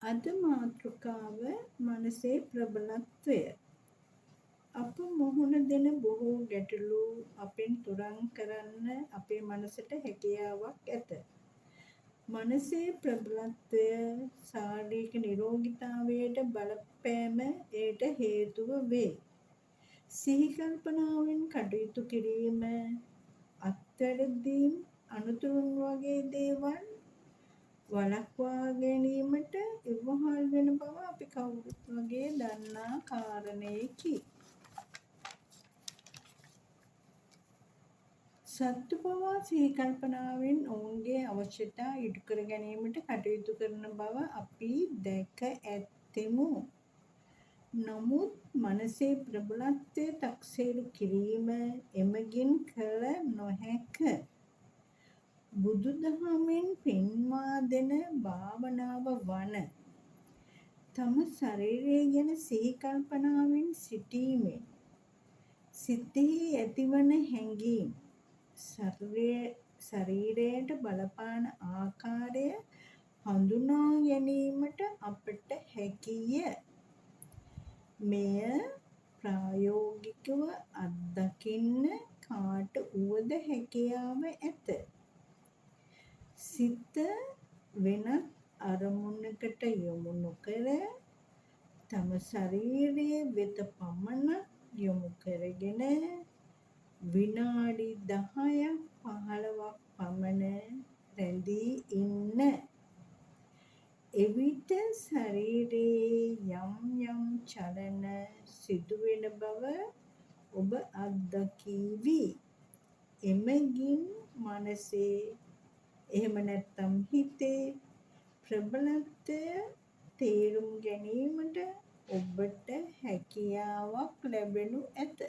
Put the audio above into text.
අද මාතෘකාව මනසේ ප්‍රබලත්වය. අප මුහුණ දෙන බොහෝ ගැටලු අපෙන් තුරන් කරන්න අපේ මනසට හැකියාවක් ඇත. මනසේ ප්‍රබලත්වය ශාරීරික නිරෝගීතාවයට බලපෑම එයට හේතුව වේ. සිහි කල්පනාවෙන් කටයුතු කිරීම, අත්වැරදීම්, අනුතුරුන් වගේ දේවල් වළක්වා ගැනීමට ඉවහල් වෙන බව අපි කවුරුත් වගේ දන්නා කාරණයකි. සත්තු පවා සිහි කල්පනාවෙන් ඔවුන්ගේ අවශ්‍යතා ඉටු කර ගැනීමට කටයුතු කරන බව අපි දැක ඇත්තෙමු. නමුත් මනසේ ප්‍රබලත්වය තක්සේරු කිරීම එමගින් කළ නොහැක. බුදුදහමෙන් පෙන්වා දෙන භාවනාව වන තම ශරීරය ගැන සිහි කල්පනාවෙන් සිටීමෙන් සිතෙහි ඇතිවන හැඟීම් ශරීරයට බලපාන ආකාරය හඳුනා ගැනීමට අපට හැකිය. මෙය ප්‍රායෝගිකව අත්දකින්න කාට වුවද හැකියාව ඇත. සිත වෙනත් අරමුණකට යොමු නොකර තම ශරීරය වෙත පමණක් යොමු කරගෙන විනාඩි 10ක් 15ක් පමණ රැඳී ඉන්න. එවිට ශරීරයේ යම් චලන සිදුවෙන බව ඔබ අත්දකීවි. එමගින් මනසේ එහෙම නැත්නම් හිතේ ප්‍රබලත්වය තේරුම් ගැනීමට ඔබට හැකියාවක් ලැබෙනු ඇත.